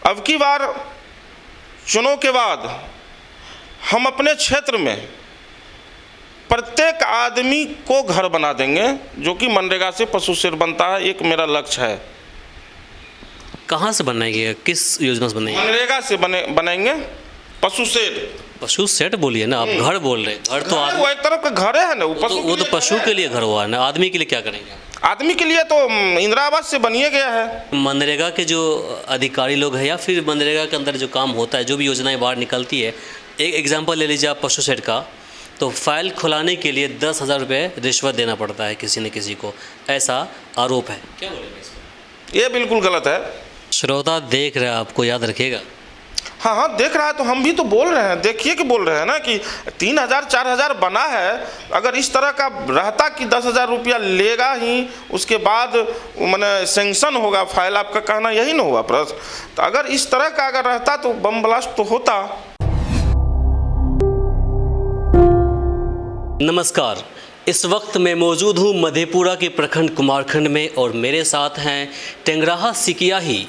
अब की बार चुनाव के बाद हम अपने क्षेत्र में प्रत्येक आदमी को घर बना देंगे, जो कि मनरेगा से पशु शेड बनता है, एक मेरा लक्ष्य है। कहाँ से बनाएंगे, किस योजना से बनाएंगे? मनरेगा से बनाएंगे पशु शेड। पशु सेट बोलिए ना, आप घर बोल रहे हैं। घर तो वो एक तरफ का घर है ना, वो तो पशु के लिए घर हुआ है ना, आदमी के लिए क्या करेंगे? आदमी के लिए तो इंदिरा आवास से बनिए गया है। मनरेगा के जो अधिकारी लोग हैं या फिर मनरेगा के अंदर जो काम होता है, जो भी योजनाएं बाहर निकलती है, एक एग्जांपल ले लीजिए आप पशु शेड का, तो फाइल खुलाने के लिए 10,000 रुपये रिश्वत देना पड़ता है किसी न किसी को, ऐसा आरोप है। क्या बोलेंगे इस पर? ये बिल्कुल गलत है। श्रोता देख रहे हैं, आपको याद रखिएगा। हाँ हाँ, देख रहा है तो हम भी तो बोल रहे हैं, देखिए कि बोल रहे हैं ना कि 3,000 4,000 बना है। अगर इस तरह का रहता कि 10,000 रुपया लेगा ही, उसके बाद मैंने सेंक्शन होगा फाइल, आपका कहना यही ना हुआ प्रश्न? तो अगर इस तरह का अगर रहता तो बम ब्लास्ट तो होता। नमस्कार, इस वक्त मैं मौजूद हूँ मधेपुरा के प्रखंड कुमारखंड में और मेरे साथ हैं टेंगराहा सिकियाही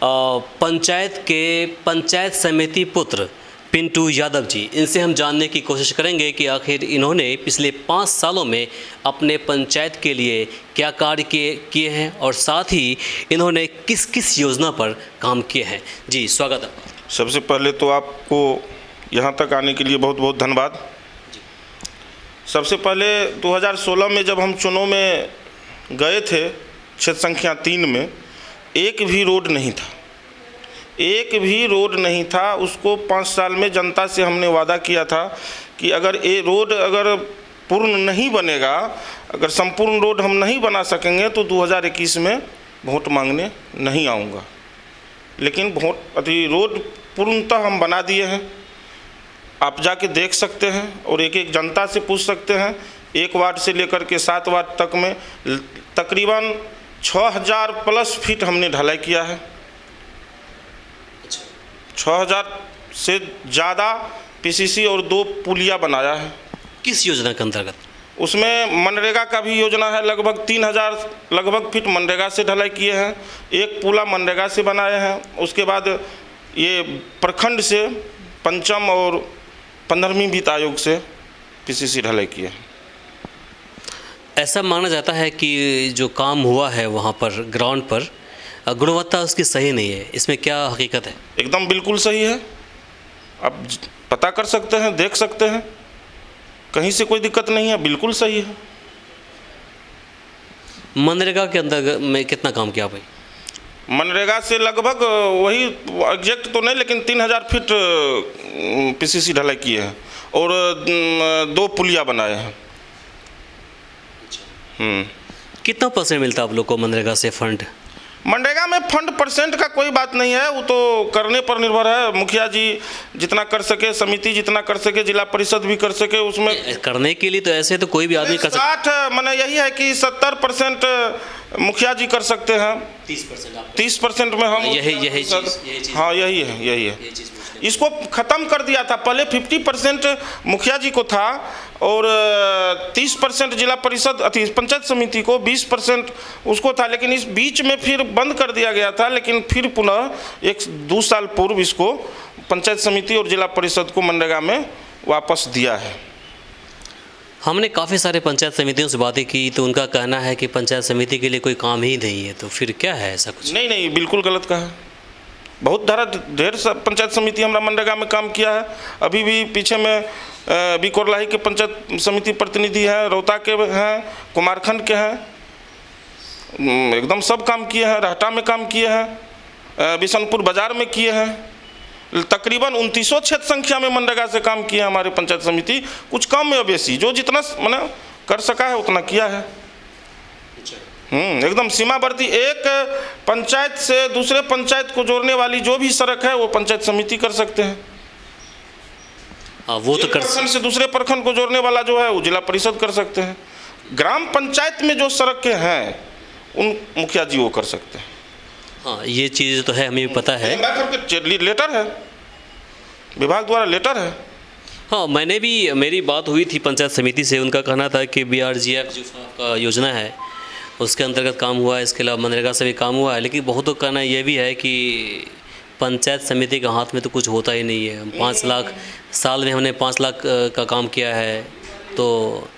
पंचायत के पंचायत समिति पुत्र पिंटू यादव जी। इनसे हम जानने की कोशिश करेंगे कि आखिर इन्होंने पिछले 5 सालों में अपने पंचायत के लिए क्या कार्य किए हैं और साथ ही इन्होंने किस किस योजना पर काम किए हैं। जी स्वागत है। सबसे पहले तो आपको यहाँ तक आने के लिए बहुत बहुत धन्यवाद। सबसे पहले 2016 में जब हम चुनाव में गए थे, क्षेत्र संख्या 3 में एक भी रोड नहीं था, एक भी रोड नहीं था। उसको 5 साल में जनता से हमने वादा किया था कि अगर ये रोड अगर पूर्ण नहीं बनेगा, अगर संपूर्ण रोड हम नहीं बना सकेंगे तो 2021 में वोट मांगने नहीं आऊँगा। लेकिन रोड पूर्णतः हम बना दिए हैं। आप जाके देख सकते हैं और एक एक जनता से पूछ सकते हैं। 1 वार्ड से लेकर के 7 वार्ड तक में तकरीबन 6,000 प्लस फीट हमने ढलाई किया है। 6,000 से ज़्यादा पीसीसी और 2 पुलिया बनाया है। किस योजना के अंतर्गत? उसमें मनरेगा का भी योजना है। लगभग 3,000 लगभग फीट मनरेगा से ढलाई किए हैं। एक पुला मनरेगा से बनाए हैं। उसके बाद ये प्रखंड से 5वीं और 15वीं वित्त आयोग से पीसीसी ढलाई किए हैं। ऐसा माना जाता है कि जो काम हुआ है वहाँ पर ग्राउंड पर गुणवत्ता उसकी सही नहीं है, इसमें क्या हकीकत है? एकदम बिल्कुल सही है। आप पता कर सकते हैं, देख सकते हैं, कहीं से कोई दिक्कत नहीं है, बिल्कुल सही है। मनरेगा के अंदर में कितना काम किया भाई? मनरेगा से लगभग वही एग्जैक्ट तो नहीं, लेकिन 3,000 फीट पीसीसी ढलाई किए हैं और 2 पुलिया बनाए हैं। कितना % मिलता है आप लोग को मनरेगा से फंड? मनरेगा में फंड परसेंट का कोई बात नहीं है, वो तो करने पर निर्भर है। मुखिया जी जितना कर सके, समिति जितना कर सके, जिला परिषद भी कर सके। उसमें करने के लिए तो ऐसे तो कोई भी आदमी कर सकता है। 60 मैंने यही है कि 70% मुखिया जी कर सकते हैं, 30% में हम यही हाँ यही है। इसको ख़त्म कर दिया था। पहले 50% मुखिया जी को था और 30% जिला परिषद पंचायत समिति को, 20% उसको था। लेकिन इस बीच में फिर बंद कर दिया गया था। लेकिन फिर पुनः 1-2 साल पूर्व इसको पंचायत समिति और जिला परिषद को मनरेगा में वापस दिया है। हमने काफ़ी सारे पंचायत समितियों से बातें की तो उनका कहना है कि पंचायत समिति के लिए कोई काम ही नहीं है। तो फिर क्या है ऐसा कुछ? नहीं, बिल्कुल गलत कहा। बहुत ढेर पंचायत समिति हमारा मनरेगा में काम किया है। अभी भी पीछे में भी कोरलाही के पंचायत समिति प्रतिनिधि हैं, रोहता के हैं, कुमारखंड के हैं, एकदम सब काम किए हैं। रहटा में काम किए हैं, बिशनपुर बाजार में किए हैं। तकरीबन 2900 क्षेत्र संख्या में मनरेगा से काम किए हैं हमारे पंचायत समिति। कुछ कम में बेसी जो जितना मैंने कर सका है उतना किया है। एकदम सीमावर्ती एक पंचायत से दूसरे पंचायत को जोड़ने वाली जो भी सड़क है वो पंचायत समिति कर सकते हैं। वो तो कर प्रखंड से दूसरे प्रखंड को जोड़ने वाला जो है वो जिला परिषद कर सकते हैं। ग्राम पंचायत में जो सड़कें हैं उन मुखिया जी वो कर सकते हैं। हाँ, ये चीज़ तो है, हमें भी पता है। लेटर है, विभाग द्वारा लेटर है। हाँ, मैंने भी, मेरी बात हुई थी पंचायत समिति से। उनका कहना था कि BRGF जो का योजना है उसके अंतर्गत काम हुआ है, इसके अलावा मनरेगा से भी काम हुआ है। लेकिन बहुतों का कहना यह भी है कि पंचायत समिति के हाथ में तो कुछ होता ही नहीं है। 5 लाख साल में हमने 5 लाख का काम किया है, तो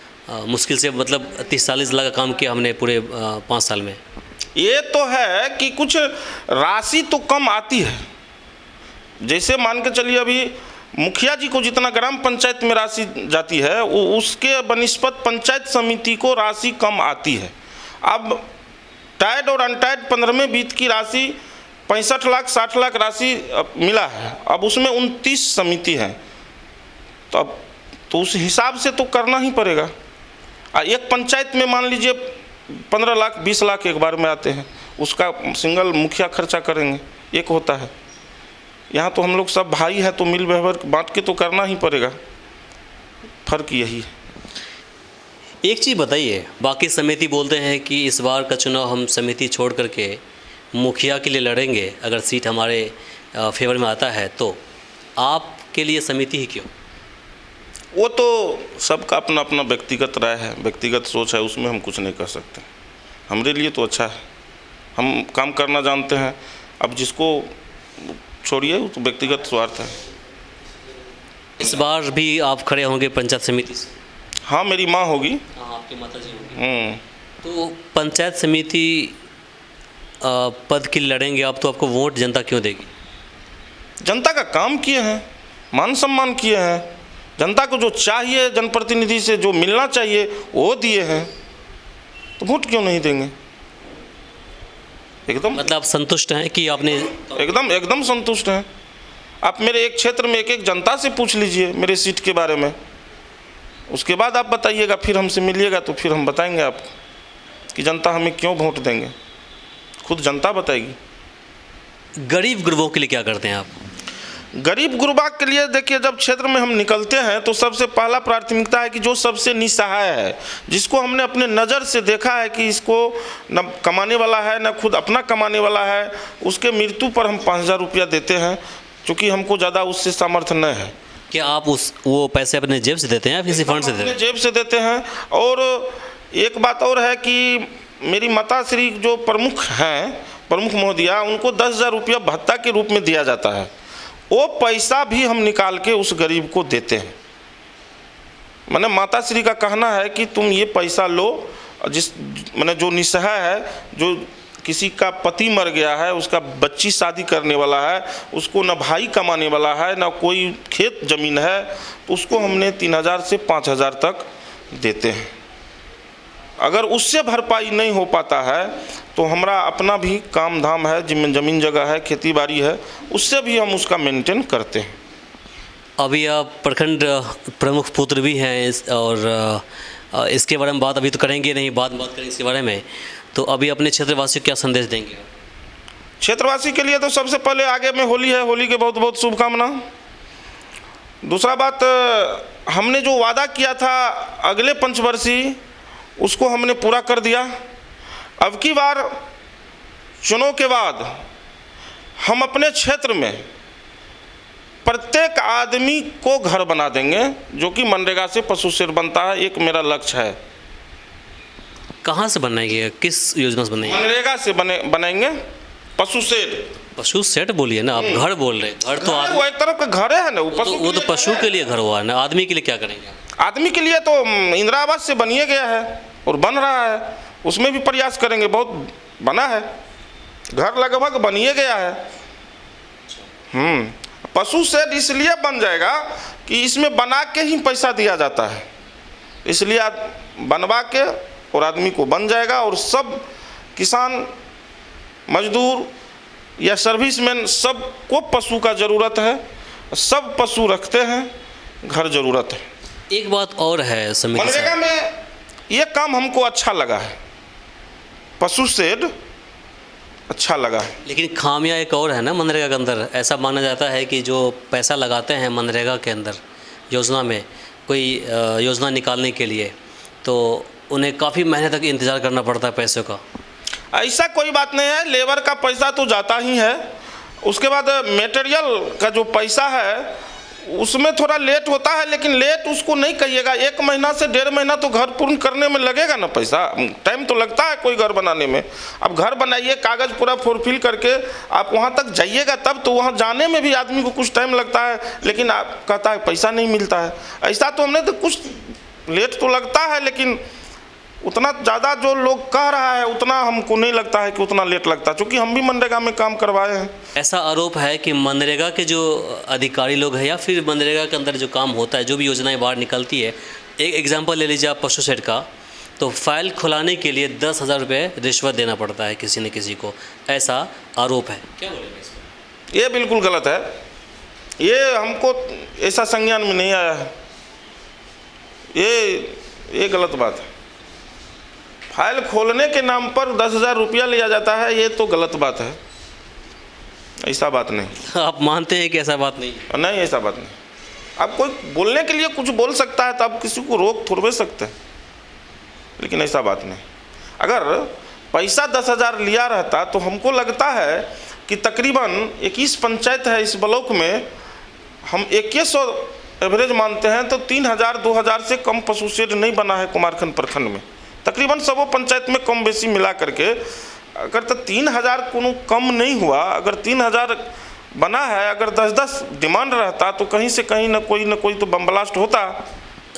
मुश्किल से मतलब 30-40 लाख का काम किया हमने पूरे 5 साल में। ये तो है कि कुछ राशि तो कम आती है। जैसे मान के चलिए अभी मुखिया जी को जितना ग्राम पंचायत में राशि जाती है उसके बनिस्पत पंचायत समिति को राशि कम आती है। अब टाइड और अनटाइड 15वें वित्त की राशि 65 लाख 60 लाख राशि मिला है। अब उसमें 29 समिति हैं, तो उस हिसाब से तो करना ही पड़ेगा। एक पंचायत में मान लीजिए 15 लाख 20 लाख एक बार में आते हैं, उसका सिंगल मुखिया खर्चा करेंगे, एक होता है। यहाँ तो हम लोग सब भाई हैं, तो मिल व्यवहार बांट के तो करना ही पड़ेगा। फर्क यही है। एक चीज़ बताइए, बाकी समिति बोलते हैं कि इस बार का चुनाव हम समिति छोड़ करके मुखिया के लिए लड़ेंगे, अगर सीट हमारे फेवर में आता है तो। आपके लिए समिति ही क्यों? वो तो सबका अपना अपना व्यक्तिगत राय है, व्यक्तिगत सोच है, उसमें हम कुछ नहीं कर सकते। हमारे लिए तो अच्छा है, हम काम करना जानते हैं। अब जिसको छोड़िए, वो तो व्यक्तिगत स्वार्थ है। इस बार भी आप खड़े होंगे पंचायत समिति से? हाँ, मेरी माँ होगी। हाँ, आपकी माता जी होंगी। तो पंचायत समिति पद के लिए लड़ेंगे आप, तो आपको वोट जनता क्यों देगी? जनता का काम किए हैं, मान सम्मान किए हैं, जनता को जो चाहिए जनप्रतिनिधि से जो मिलना चाहिए वो दिए हैं, तो वोट क्यों नहीं देंगे? एकदम मतलब आप संतुष्ट हैं कि आपने? एकदम संतुष्ट हैं। आप मेरे एक क्षेत्र में एक जनता से पूछ लीजिए मेरे सीट के बारे में, उसके बाद आप बताइएगा, फिर हमसे मिलिएगा तो फिर हम बताएंगे आपको कि जनता हमें क्यों वोट देंगे। खुद जनता बताएगी। गरीब गुरबों के लिए क्या करते हैं आप? गरीब गुरबा के लिए देखिए, जब क्षेत्र में हम निकलते हैं तो सबसे पहला प्राथमिकता है कि जो सबसे निसहाय है, जिसको हमने अपने नज़र से देखा है कि इसको न कमाने वाला है न खुद अपना कमाने वाला है, उसके मृत्यु पर हम 5,000 रुपया देते हैं, क्योंकि हमको ज़्यादा उससे सामर्थ्य न है। क्या आप वो पैसे अपने जेब से देते हैं या किसी फंड से देते हैं? जेब से देते हैं। और एक बात और है कि मेरी माताश्री जो प्रमुख हैं, प्रमुख महोदया, उनको 10,000 रुपया भत्ता के रूप में दिया जाता है। वो पैसा भी हम निकाल के उस गरीब को देते हैं। मैंने माताश्री का कहना है कि तुम ये पैसा लो, मैंने जो निसहाय है, जो किसी का पति मर गया है, उसका बच्ची शादी करने वाला है, उसको न भाई कमाने वाला है न कोई खेत ज़मीन है, तो उसको हमने 3,000 से 5,000 तक देते हैं। अगर उससे भरपाई नहीं हो पाता है तो हमारा अपना भी काम धाम है, जिसमें ज़मीन जगह है, खेती बाड़ी है, उससे भी हम उसका मेंटेन करते हैं। अभी आप प्रखंड प्रमुख पुत्र भी हैं और इसके बारे में बात अभी तो करेंगे नहीं, बात करेंगे इसके बारे में। तो अभी अपने क्षेत्रवासियों को क्या संदेश देंगे? क्षेत्रवासी के लिए तो सबसे पहले आगे में होली है, होली के बहुत बहुत शुभकामना। दूसरा बात, हमने जो वादा किया था अगले पंचवर्षीय, उसको हमने पूरा कर दिया। अब की बार चुनाव के बाद हम अपने क्षेत्र में प्रत्येक आदमी को घर बना देंगे, जो कि मनरेगा से पशु शेड बनता है, एक मेरा लक्ष्य है। कहाँ से बनाएंगे, किस योजना से बनाएंगे? मनरेगा से बनाएंगे पशु शेड। पशु सेट बोलिए ना, आप घर बोल रहे हैं। घर तो वो एक तरफ का घर है ना, वो तो पशु के लिए घर हुआ है ना, आदमी के लिए क्या करेंगे? आदमी के लिए तो इंदिरा आवास से बनिए गया है और बन रहा है, उसमें भी प्रयास करेंगे। बहुत बना है, घर लगभग बनिए गया है। पशु शेड इसलिए बन जाएगा कि इसमें बना के ही पैसा दिया जाता है, इसलिए बनवा के और आदमी को बन जाएगा। और सब किसान, मजदूर या सर्विसमैन, सबको पशु का ज़रूरत है, सब पशु रखते हैं, घर ज़रूरत है। एक बात और है समिति मनरेगा में ये काम हमको अच्छा लगा है, पशु शेड अच्छा लगा है। लेकिन खामियां एक और है ना मनरेगा के अंदर। ऐसा माना जाता है कि जो पैसा लगाते हैं मनरेगा के अंदर योजना में, कोई योजना निकालने के लिए, तो उन्हें काफ़ी महीने तक इंतज़ार करना पड़ता है पैसों का। ऐसा कोई बात नहीं है, लेबर का पैसा तो जाता ही है। उसके बाद मटेरियल का जो पैसा है उसमें थोड़ा लेट होता है, लेकिन लेट उसको नहीं कहिएगा। 1 महीना से 1.5 महीना तो घर पूर्ण करने में लगेगा ना, पैसा टाइम तो लगता है कोई घर बनाने में। अब घर बनाइए, कागज़ पूरा फुलफिल करके आप वहाँ तक जाइएगा, तब तो वहाँ जाने में भी आदमी को कुछ टाइम लगता है, लेकिन आप कहता है पैसा नहीं मिलता है। ऐसा तो हमने तो कुछ लेट तो लगता है, लेकिन उतना ज़्यादा जो लोग कह रहा है उतना हमको नहीं लगता है कि उतना लेट लगता, क्योंकि हम भी मनरेगा में काम करवाए हैं। ऐसा आरोप है कि मनरेगा के जो अधिकारी लोग हैं या फिर मनरेगा के अंदर जो काम होता है, जो भी योजनाएं बाहर निकलती है, एक एग्जांपल ले लीजिए आप पशु शेड का, तो फाइल खुलाने के लिए 10,000 रुपये रिश्वत देना पड़ता है किसी न किसी को, ऐसा आरोप है। क्या बोलेंगे इस पर? ये बिल्कुल गलत है, ये हमको ऐसा संज्ञान में नहीं आया है, ये गलत बात है। फाइल खोलने के नाम पर 10,000 रुपया लिया जाता है, ये तो गलत बात है, ऐसा बात नहीं। आप मानते हैं कि ऐसा बात नहीं है? नहीं, ऐसा बात नहीं। आप कोई बोलने के लिए कुछ बोल सकता है तो आप किसी को रोक थोड़े सकते हैं, लेकिन ऐसा बात नहीं। अगर पैसा 10,000 लिया रहता तो हमको लगता है कि तकरीबन 21 पंचायत है इस ब्लॉक में, हम 2100 एवरेज मानते हैं, तो 3,000-2,000 से कम पशु शेड नहीं बना है कुमारखंड प्रखंड में। तकरीबन सबों पंचायत में कम बेसी मिला करके अगर तो 3,000 को कम नहीं हुआ, अगर 3,000 बना है, अगर 10-10 डिमांड रहता तो कहीं से कहीं न कोई तो बम ब्लास्ट होता।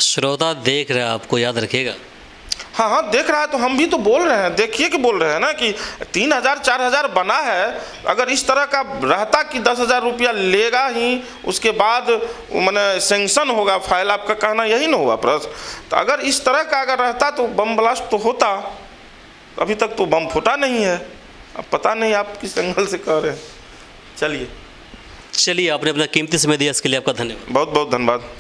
श्रोता देख रहे हैं, आपको याद रखेगा। हाँ, देख रहा है, तो हम भी तो बोल रहे हैं, देखिए कि बोल रहे हैं ना कि 3,000-4,000 बना है। अगर इस तरह का रहता कि 10,000 रुपया लेगा ही, उसके बाद मैंने सेंक्शन होगा फाइल, आपका कहना यही ना हुआ प्रश्न? तो अगर इस तरह का अगर रहता तो बम ब्लास्ट तो होता। अभी तक तो बम फूटा नहीं है, अब पता नहीं आप किस एंगल से कह रहे हैं। चलिए, आपने अपना कीमती समय दिया, इसके लिए आपका धन्यवाद। बहुत बहुत धन्यवाद।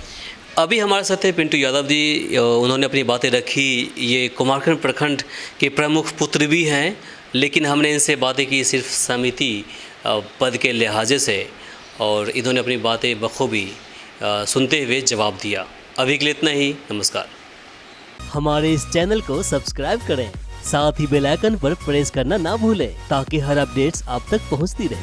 अभी हमारे साथ है पिंटू यादव जी, उन्होंने अपनी बातें रखी। ये कुमारखंड प्रखंड के प्रमुख पुत्र भी हैं, लेकिन हमने इनसे बातें की सिर्फ समिति पद के लिहाजे से, और इन्होंने अपनी बातें बखूबी सुनते हुए जवाब दिया। अभी के लिए इतना ही, नमस्कार। हमारे इस चैनल को सब्सक्राइब करें, साथ ही बेल आइकन पर प्रेस करना ना भूलें, ताकि हर अपडेट्स आप तक पहुंचती रहे।